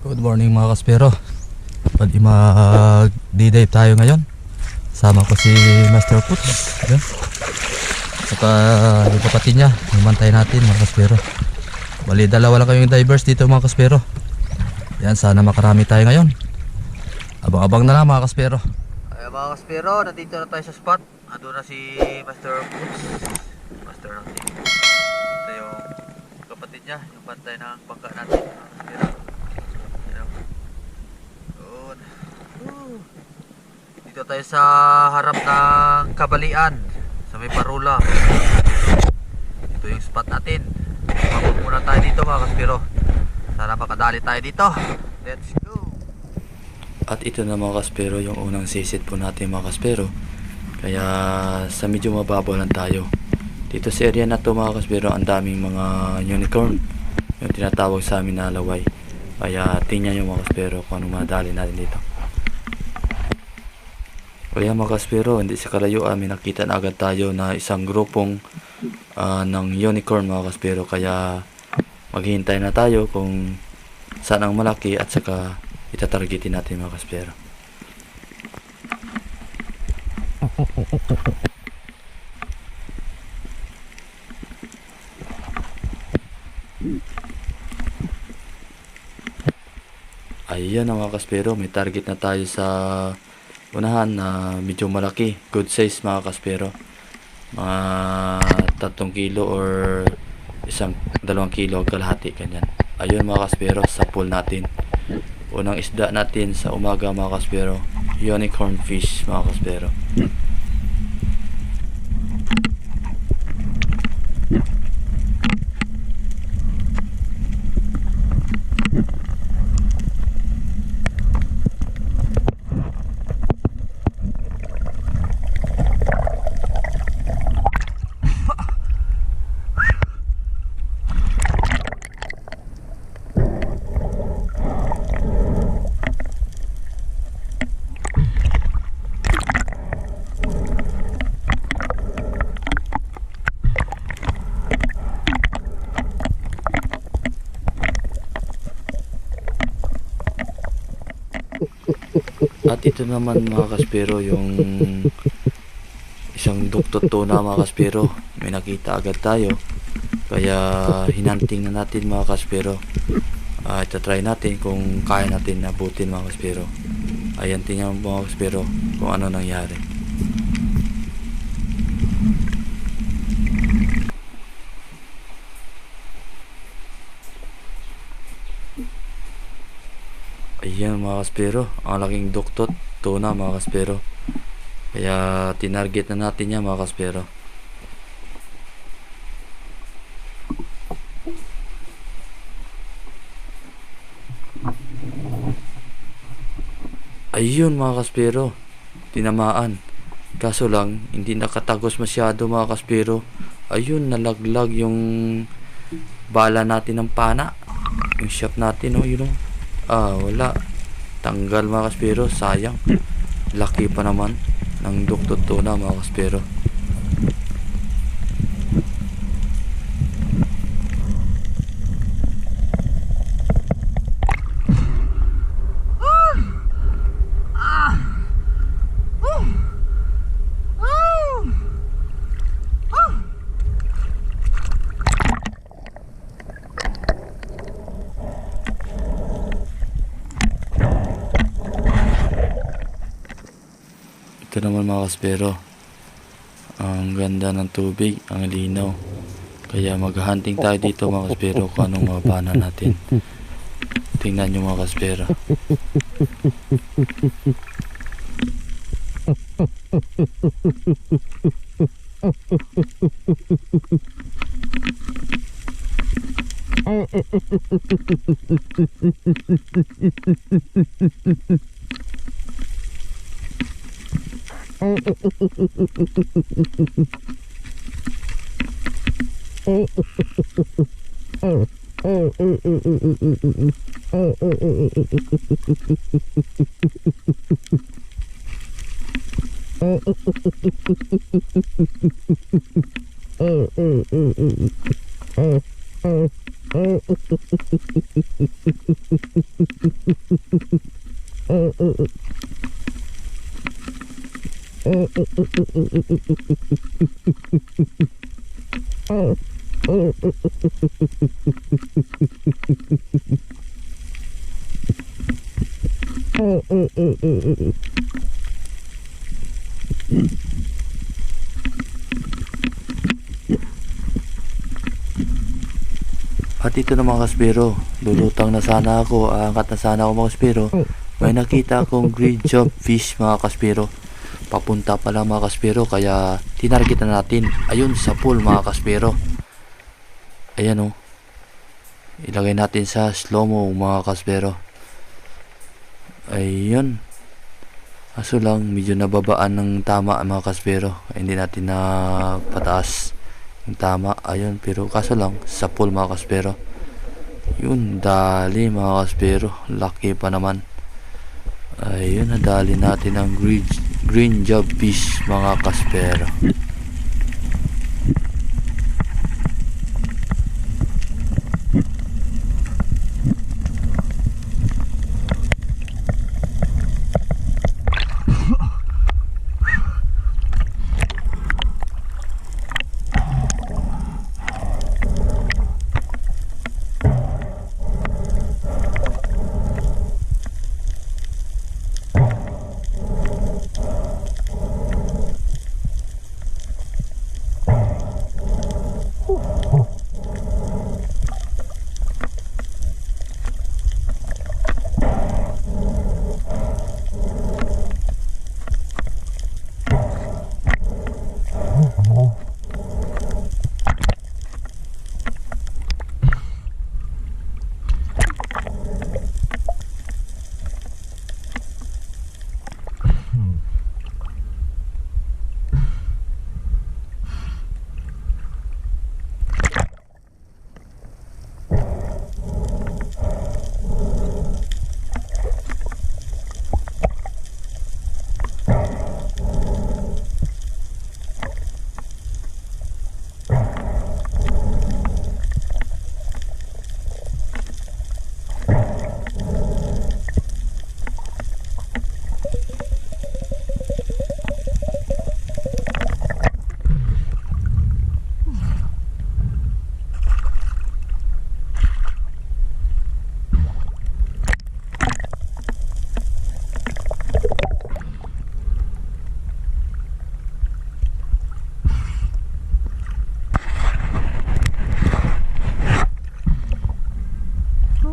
Good morning mga kaspero. Pwede mag-d-dive tayo ngayon. Sama ko si Master Puts. Yan. Saka yung kapatid niya, himantay natin mga kaspero. Bali dalawa lang kayong divers dito mga kaspero. Yan, sana makarami tayo ngayon. Abang-abang na lang mga kaspero. Ay mga kaspero, nandito na tayo sa spot. Ando na si Master Puts, Master ng team. Ito yung kapatid niya, yung bantay ng bangka natin mga kaspero. Dito tayo sa harap ng Kabalian sa may Parula. Ito yung spot natin. Mabot muna tayo dito mga kaspero. Sana makadali tayo dito. Let's go. At ito na mga kaspero yung unang sisit po natin mga kaspero. Kaya sa medyo mababaw lang tayo. Dito sa area na to mga kaspero, ang daming mga unicorn, yung tinatawag sa amin na laway. Kaya tingnan yung mga kaspero kung anong madali natin dito. Kaya mga kaspero, hindi sa kalayuan may nakita na agad tayo na isang grupong ng unicorn mga kaspero. Kaya maghihintay na tayo kung saan ang malaki at saka itatargetin natin mga kaspero. Ayan na mga kaspero, may target na tayo sa unahan na medyo malaki, good size mga kaspero. Mga 3 kilo or 2 kilo kalahati ganyan. Ayun mga kaspero, sa pool natin. Unang isda natin sa umaga mga kaspero, unicorn fish mga kaspero. At ito naman mga kaspero yung isang duktot tuna mga kaspero. May nakita agad tayo. Kaya hinanting na natin mga kaspero. Ito try natin kung kaya natin nabutin mga kaspero. Ayan, tingnan mga kaspero kung ano nangyari. Ayan mga kaspero, ang laking duktot tuna mga kaspero. Kaya tinarget na natin yan mga kaspero. Ayun mga kaspero, tinamaan. Kaso lang hindi nakatagos masyado mga kaspero. Ayun, nalaglag yung bala natin ng pana, yung shop natin, oh, yun oh. Wala. Tanggal mga kaspero, sayang. Laki pa naman ng duktot tuna mga kaspero. Ito naman mga kaspero, ang ganda ng tubig, ang linaw. Kaya maghahunting tayo dito mga kaspero kung anong mabana natin. Tingnan nyo mga kaspero. At ito na mga kaspero, lulutang na sana ako, aangat na sana ako mga kaspero. May nakita akong green job fish mga kaspero. Papunta pa lang mga kaspero, kaya tinarget na natin. Ayun sa pool mga kaspero. Ayan o. Ilagay natin sa slow-mo mga kaspero. Ayun. Kaso lang medyo nababaan ng tama mga kaspero. Hindi natin na pataas yung tama. Ayun, pero kaso lang sa pool mga kaspero. Yun, dali mga kaspero. Laki pa naman. Ayun, nadali natin ang green job fish mga kaspero.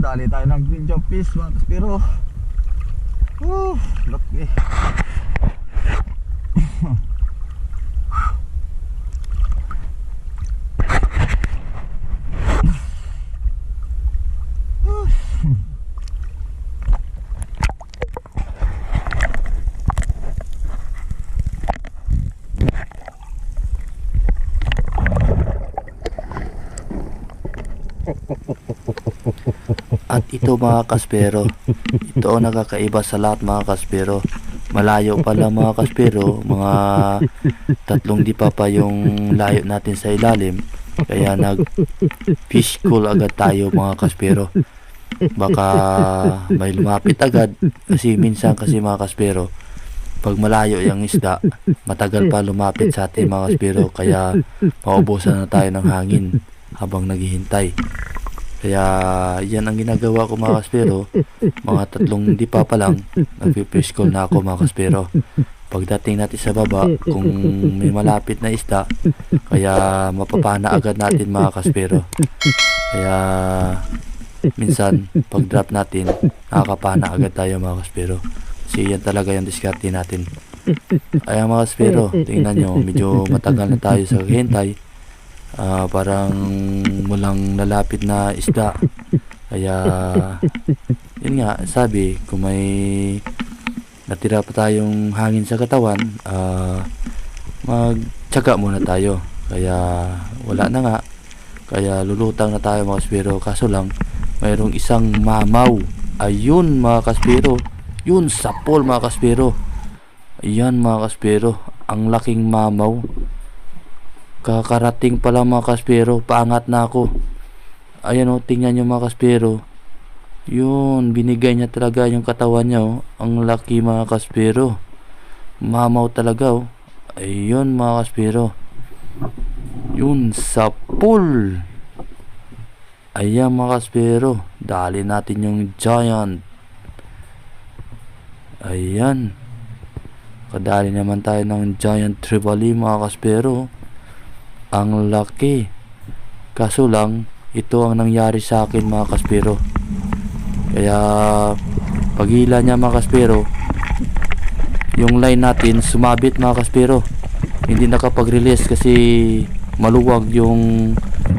Dali tayo ng green job fish mga kaspero. Laki. At ito mga kaspero, ito ang nakakaiba sa lahat mga kaspero. Malayo pala mga kaspero, mga 3 dipa pa yung layo natin sa ilalim. Kaya nag fish school agad tayo mga kaspero. Baka may lumapit agad, kasi minsan kasi mga kaspero, pag malayo yung isda, matagal pa lumapit sa atin mga kaspero. Kaya maubusan na tayo ng hangin habang naghihintay. Kaya yan ang ginagawa ko mga kaspero. Mga 3 dipa pa lang, nagpifish call na ako mga kaspero. Pagdating natin sa baba, kung may malapit na isda, kaya mapapana agad natin mga kaspero. Kaya minsan pag drop natin, nakakapana agad tayo mga kaspero. Kasi yan talaga yung diskarte natin. Kaya mga kaspero, tingnan nyo, medyo matagal na tayo sa hintay. Parang walang lalapit na isda. Kaya yun nga, sabi kung may natira pa tayong hangin sa katawan, magtyaga muna tayo. Kaya wala na nga, kaya lulutang na tayo mga kaspero. Kaso lang mayroong isang mamaw. Ayun mga kaspero, yun sa pool mga kaspero. Ayan mga kaspero, ang laking mamaw. Kakarating pala mga kaspero, paangat na ako. Ayan o, tingnan nyo mga kaspero. Yun, binigay niya talaga yung katawan niya, oh. Ang laki mga kaspero. Mamaw talaga, oh. Ayun mga kaspero. Yun, sa pool. Ayan mga kaspero. Dali natin yung giant. Ayan. Kadali naman tayo ng giant trevally mga kaspero. Ang laki. Kaso lang, ito ang nangyari sa akin mga kaspero. Kaya paghila niya mga kaspero, yung line natin sumabit mga kaspero. Hindi nakapag-release kasi maluwag yung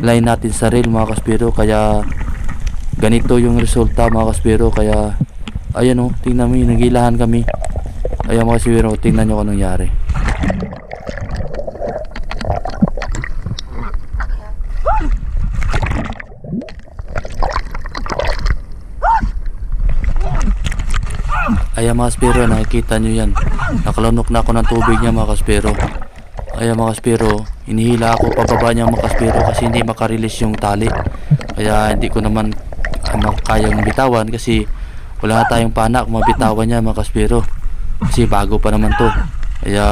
line natin sa rail mga kaspero. Kaya ganito yung resulta mga kaspero. Kaya ayan o, tingnan mo, nagilahan kami. Ayan mga kaspero, tingnan nyo kung nangyari. Ayan mga kaspero, nakikita nyo yan. Nakalunok na ako ng tubig niya mga kaspero. Ayan mga kaspero, inihila ako pababa niya mga kaspero kasi hindi makarelease yung tali. Kaya hindi ko naman kayang bitawan kasi wala na tayong pana kung mabitawan niya mga kaspero. Kasi bago pa naman to. Kaya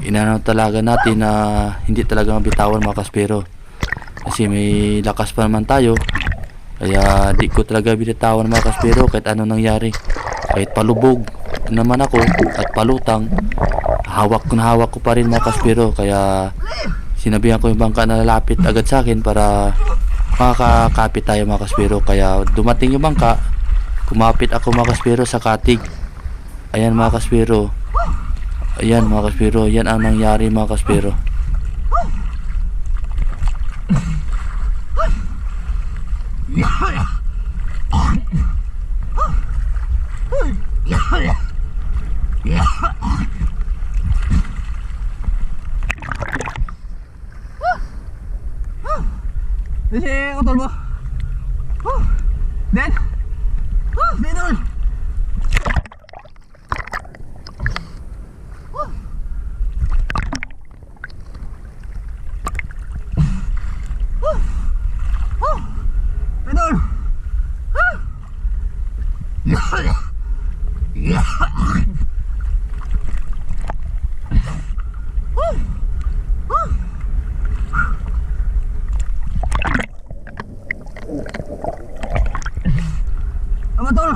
inano talaga natin na hindi talaga mabitawan mga kaspero. Kasi may lakas pa naman tayo. Kaya di ko talaga binitawan mga kaspero kahit ano nangyari. Kahit palubog naman ako at palutang, hawak ko pa rin mga kaspero. Kaya sinabihan ko yung bangka na lalapit agad sa akin para makakapit tayo mga kaspero. Kaya dumating yung bangka, kumapit ako mga kaspero sa katig. Ayan mga kaspero. Ayan mga kaspero, yan ang nangyari mga kaspero. Si utol mo. Den. Denol. Denol. Ama tol.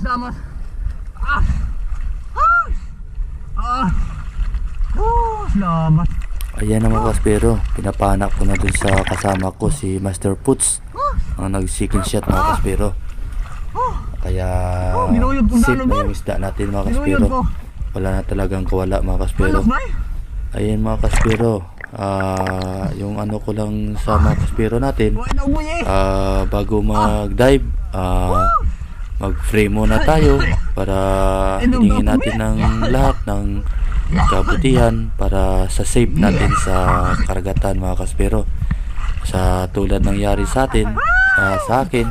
Salamat. Salamat. Ayan na mga kaspero, pinapanak ko na dun sa kasama ko si Master Puts, ang nag-second shot mga kaspero. Kaya safe na yung isda natin mga kaspero. Wala na talagang kawala mga kaspero. Ayan mga kaspero, yung ano ko lang sa mga kaspero natin, bago mag-dive, mag-frame muna tayo para hilingin natin ng lahat ng kabutihan para sa safe natin sa karagatan mga kaspero. Sa tulad nangyari sa atin, sa akin,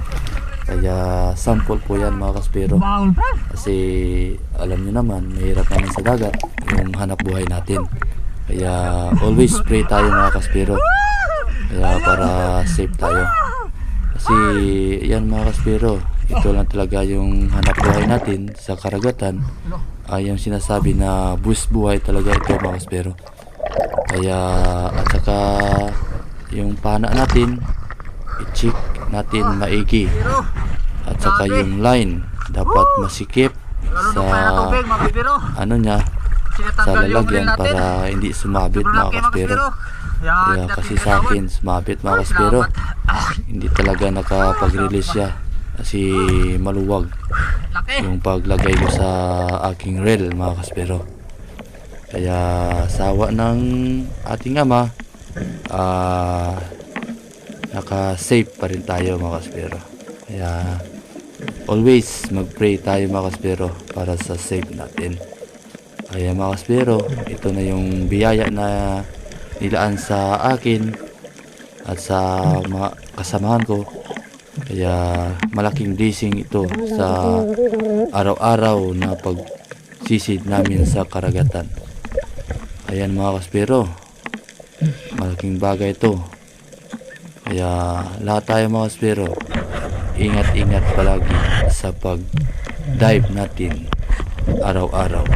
kaya sample po yan mga kaspero. Kasi alam nyo naman, mahirap naman sa dagat yung hanap buhay natin. Kaya always pray tayo mga kaspero. Kaya para safe tayo. Kasi yan mga kaspero, ito lang talaga yung hanap buhay natin sa karagatan. Yung sinasabi na buwis buhay talaga ito mga kaspero. Kaya at saka yung pana natin i-check natin maigi. At saka yung line dapat masikip sa ano niya, sa lalagyan para hindi sumabit mga kaspero. Kaya kasi sa akin sumabit mga kaspero, hindi talaga nakapag-release siya kasi maluwag yung paglagay ko sa aking reel mga kaspero. Kaya sawa ng ating ama, naka-safe pa rin tayo mga kaspero. Kaya always mag-pray tayo mga kaspero para sa safe natin. Kaya mga kaspero, ito na yung biyaya na nilaan sa akin at sa mga kasamahan ko. Kaya malaking blessing ito sa araw-araw na pagsisid namin sa karagatan. Ayan mga kaspero, malaking bagay ito. Kaya lahat tayo mga kaspero, ingat-ingat palagi sa pag-dive natin araw-araw.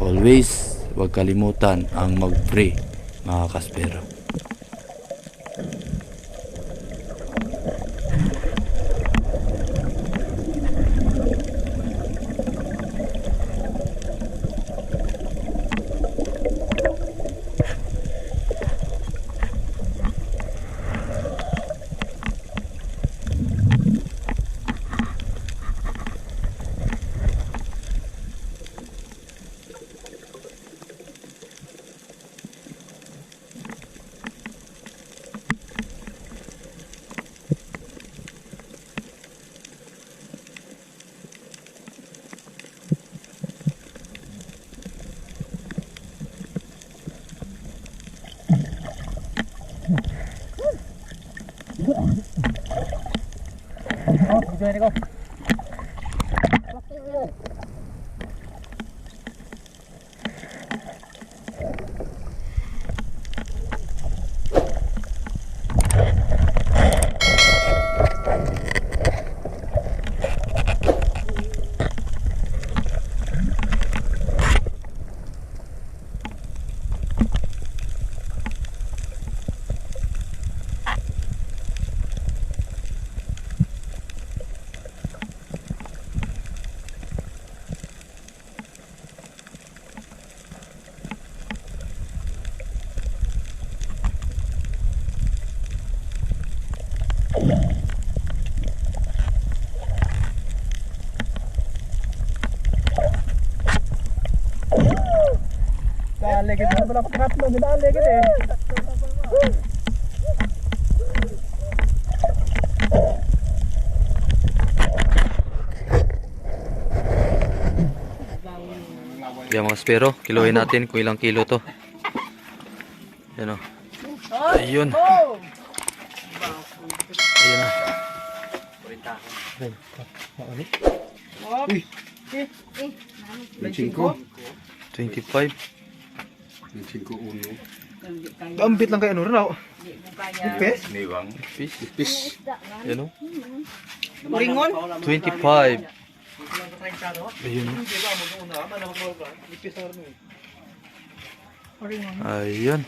Always, huwag kalimutan ang mag-pray mga kaspero. Daligid na pala patlo, daligid eh. Yan mga kaspero, kilohin natin kung ilang kilo to. Yan o. Ayun. Ayun na. 25. Gambit lang kayo ano rin ako. Ipes? Fish. Yan o. Ringon? 25. Ayun o. Ayun.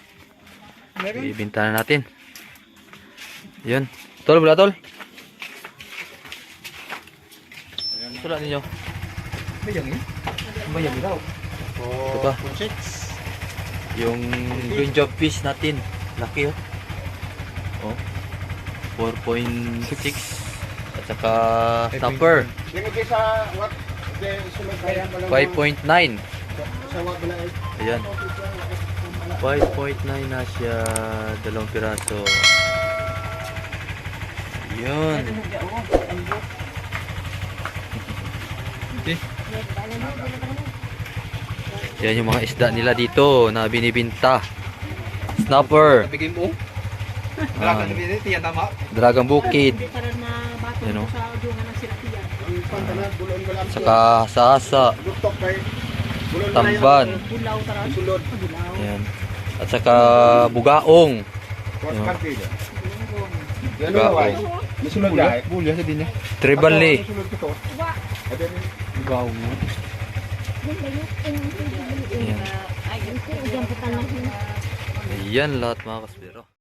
Ibinta na natin. Ayun. Tol, wala tol. Sulat ninyo. Bayang daw. Ito pa. Yung green job fish natin. Laki oh. 4.6. At saka snapper. 5.9. Ayan. 5.9 na siya. 2 piraso. Yun. Yan yung mga isda nila dito na binibinta. Snapper. Dragon Bukid. Yan o. Saka sasa. Tamban. Yan. At saka bugaong. Bugaong. Tribali. Bugaong. Ayan. Ayan lahat mga kaspero.